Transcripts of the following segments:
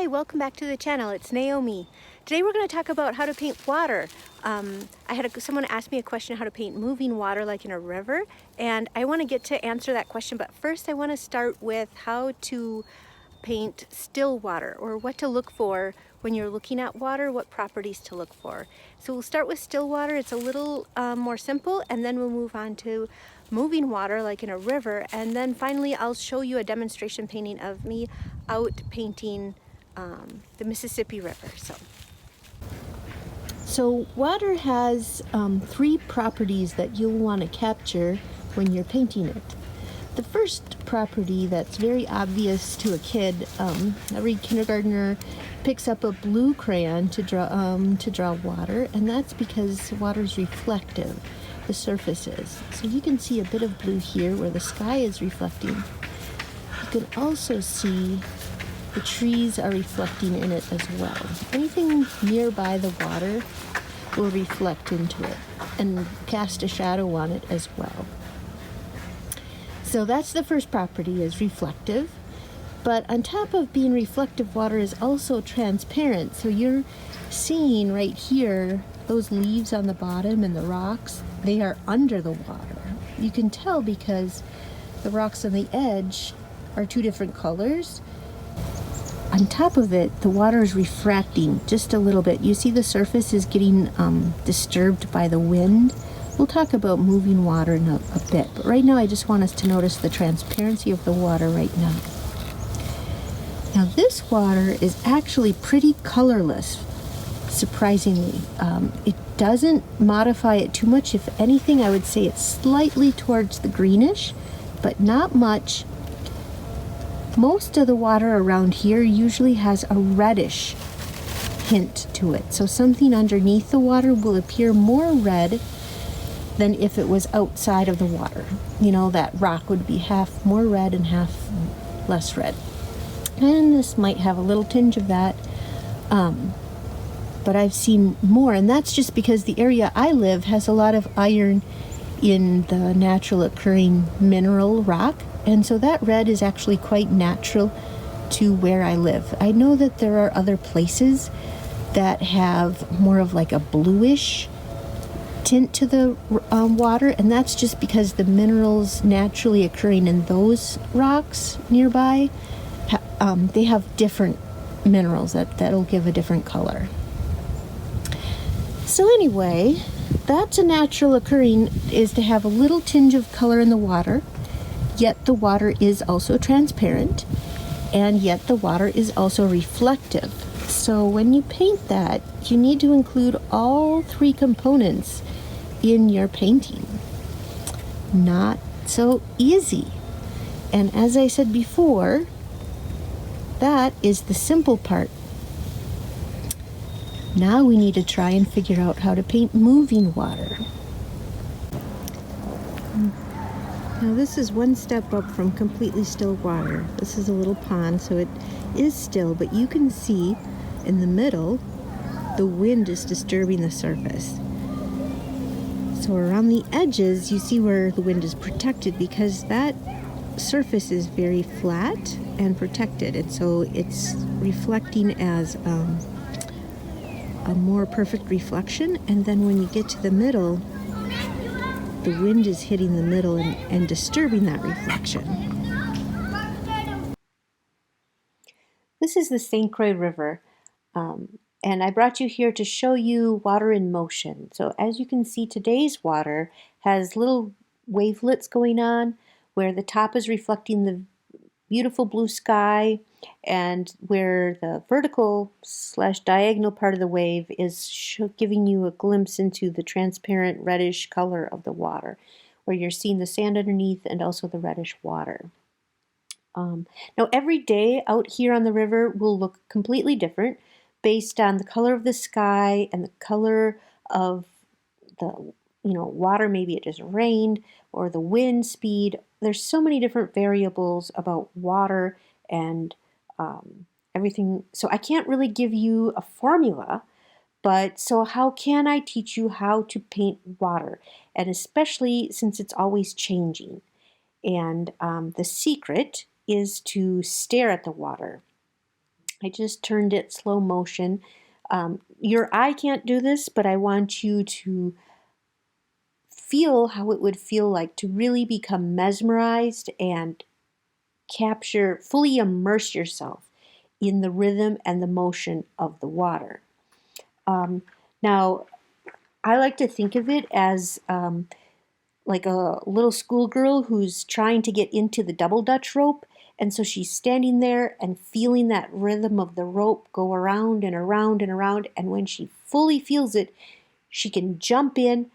Hi, welcome back to the channel. It's Naomi. Today we're going to talk about how to paint water. Someone asked me a question how to paint moving water like in a river, and I want to get to answer that question, but first I want to start with how to paint still water, or what to look for when you're looking at water, what properties to look for. So we'll start with still water. It's a little more simple, and then we'll move on to moving water like in a river, and then finally I'll show you a demonstration painting of me out painting the Mississippi River. So water has three properties that you'll want to capture when you're painting it. The first property that's very obvious to a kid, every kindergartner picks up a blue crayon to draw water, and that's because water is reflective, the surface is. So you can see a bit of blue here where the sky is reflecting. You can also see the trees are reflecting in it as well. Anything nearby the water will reflect into it and cast a shadow on it as well. So that's the first property, is reflective. But on top of being reflective, water is also transparent. So you're seeing right here, those leaves on the bottom and the rocks, they are under the water. You can tell because the rocks on the edge are two different colors. On top of it, the water is refracting just a little bit. You see the surface is getting disturbed by the wind. We'll talk about moving water in a bit, but right now I just want us to notice the transparency of the water right now. Now this water is actually pretty colorless, surprisingly. It doesn't modify it too much. If anything, I would say it's slightly towards the greenish, but not much. Most of the water around here usually has a reddish hint to it. So something underneath the water will appear more red than if it was outside of the water. You know, that rock would be half more red and half less red. And this might have a little tinge of that, but I've seen more, and that's just because the area I live has a lot of iron in the natural occurring mineral rock, and so that red is actually quite natural to where I live. I know that there are other places that have more of like a bluish tint to the water, and that's just because the minerals naturally occurring in those rocks nearby, they have different minerals that'll give a different color. So anyway, that's a natural occurring, is to have a little tinge of color in the water, yet the water is also transparent, and yet the water is also reflective. So when you paint that, you need to include all three components in your painting. Not so easy. And as I said before, that is the simple part. Now we need to try and figure out how to paint moving water. Now this is one step up from completely still water. This is a little pond, so it is still, but you can see in the middle, the wind is disturbing the surface. So around the edges, you see where the wind is protected because that surface is very flat and protected, and so it's reflecting as a more perfect reflection. And then when you get to the middle, the wind is hitting the middle and disturbing that reflection. This is the St. Croix River. And I brought you here to show you water in motion. So as you can see, today's water has little wavelets going on where the top is reflecting the beautiful blue sky, and where the vertical/diagonal part of the wave is giving you a glimpse into the transparent reddish color of the water, where you're seeing the sand underneath and also the reddish water. Now every day out here on the river will look completely different based on the color of the sky and the color of the water. Maybe it just rained, or the wind speed. There's so many different variables about water and everything. So I can't really give you a formula, but so how can I teach you how to paint water? And especially since it's always changing. And the secret is to stare at the water. I just turned it slow motion. Your eye can't do this, but I want you to feel how it would feel like to really become mesmerized and capture, fully immerse yourself in the rhythm and the motion of the water. Now, I like to think of it as like a little schoolgirl who's trying to get into the double Dutch rope. And so she's standing there and feeling that rhythm of the rope go around and around and around. And when she fully feels it, she can jump in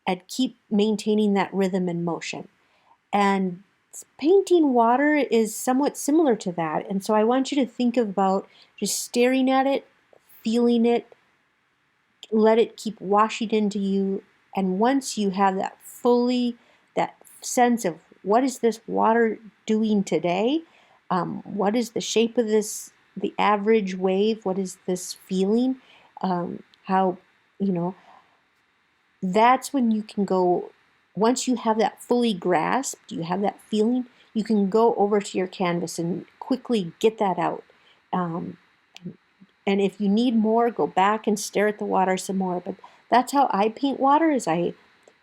and keep maintaining that rhythm and motion. And painting water is somewhat similar to that. And so I want you to think about just staring at it, feeling it, let it keep washing into you. And once you have that that sense of what is this water doing today? What is the shape of the average wave? What is this feeling? How, you know, that's when you can go, once you have that fully grasped, you have that feeling, you can go over to your canvas and quickly get that out. Um, and if you need more, go back and stare at the water some more. But that's how I paint water, is I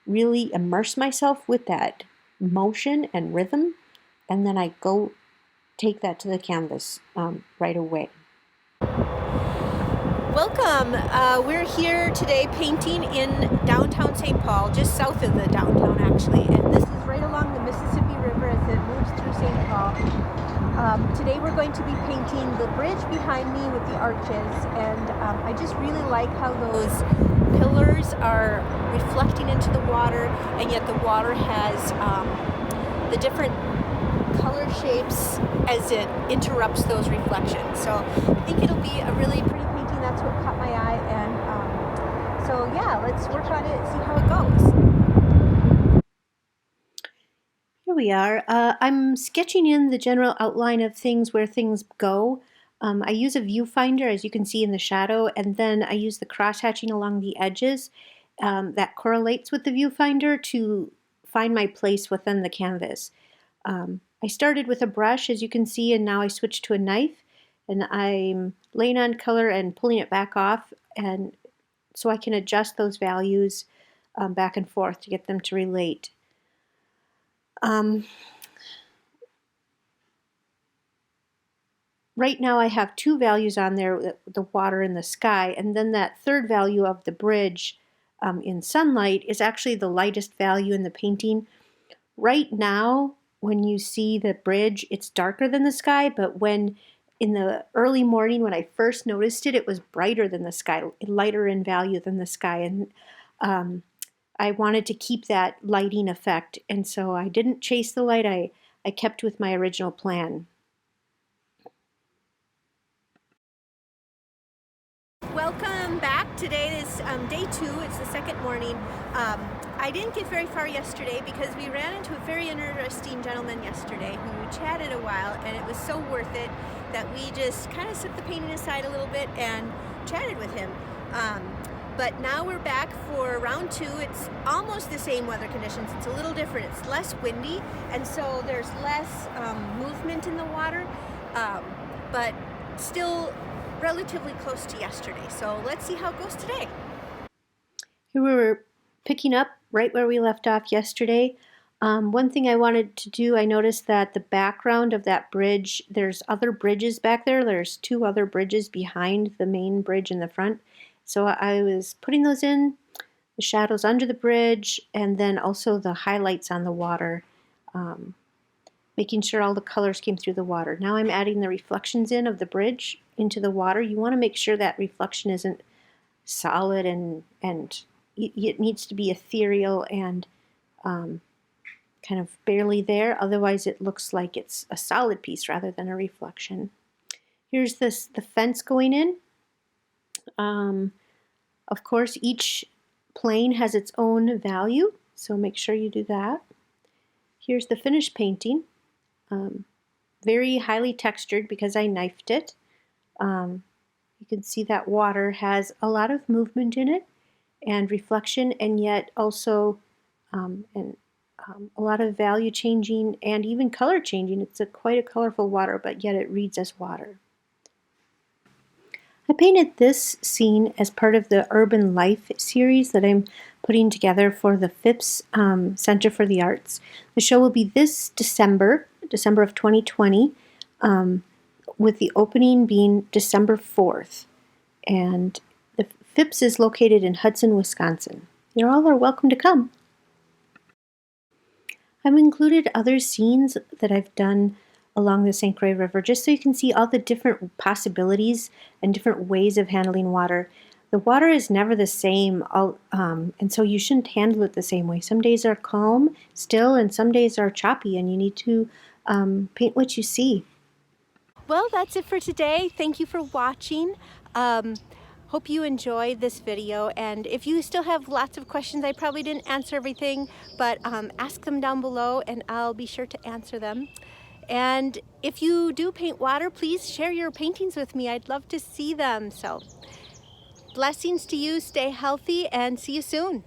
really immerse myself with that motion and rhythm, and then I go take that to the canvas right away. Welcome. We're here today painting in downtown St. Paul, just south of the downtown actually, and this is right along the Mississippi River as it moves through St. Paul. Today we're going to be painting the bridge behind me with the arches, and I just really like how those pillars are reflecting into the water, and yet the water has the different color shapes as it interrupts those reflections. So I think it'll be a really pretty painting. That's what caught my eye, and so yeah, let's work on it and see how it goes. Here we are. I'm sketching in the general outline of things, where things go. I use a viewfinder, as you can see in the shadow, and then I use the cross-hatching along the edges that correlates with the viewfinder to find my place within the canvas. I started with a brush, as you can see, and now I switched to a knife, and I'm laying on color and pulling it back off, and so I can adjust those values back and forth to get them to relate. Right now I have two values on there, the water and the sky, and then that third value of the bridge in sunlight is actually the lightest value in the painting. Right now, when you see the bridge, it's darker than the sky, but when in the early morning when I first noticed it, it was brighter than the sky, lighter in value than the sky, and I wanted to keep that lighting effect, and so I didn't chase the light. I kept with my original plan. Welcome back. Today is day 2. It's the second morning. I didn't get very far yesterday because we ran into a very interesting gentleman yesterday who chatted a while, and it was so worth it that we just kind of set the painting aside a little bit and chatted with him. But now we're back for round 2. It's almost the same weather conditions. It's a little different. It's less windy, and so there's less movement in the water, but still relatively close to yesterday. So let's see how it goes today. Here we were picking up right where we left off yesterday. One thing I wanted to do, I noticed that the background of that bridge, there's other bridges back there. There's 2 other bridges behind the main bridge in the front. So I was putting those in, the shadows under the bridge, and then also the highlights on the water, making sure all the colors came through the water. Now I'm adding the reflections in of the bridge into the water. You want to make sure that reflection isn't solid and it needs to be ethereal and kind of barely there. Otherwise it looks like it's a solid piece rather than a reflection. Here's the fence going in. Of course, each plane has its own value, so make sure you do that. Here's the finished painting. Very highly textured because I knifed it. You can see that water has a lot of movement in it and reflection, and yet also a lot of value changing and even color changing. It's quite a colorful water, but yet it reads as water. I painted this scene as part of the Urban Life series that I'm putting together for the Phipps Center for the Arts. The show will be this December of 2020, with the opening being December 4th. And the Phipps is located in Hudson, Wisconsin. You all are welcome to come. I've included other scenes that I've done along the St. Croix River just so you can see all the different possibilities and different ways of handling water. The water is never the same, and so you shouldn't handle it the same way. Some days are calm, still, and some days are choppy, and you need to paint what you see. Well, that's it for today. Thank you for watching. Hope you enjoyed this video, and if you still have lots of questions, I probably didn't answer everything, but ask them down below and I'll be sure to answer them. And if you do paint water, please share your paintings with me. I'd love to see them. So blessings to you, stay healthy, and see you soon.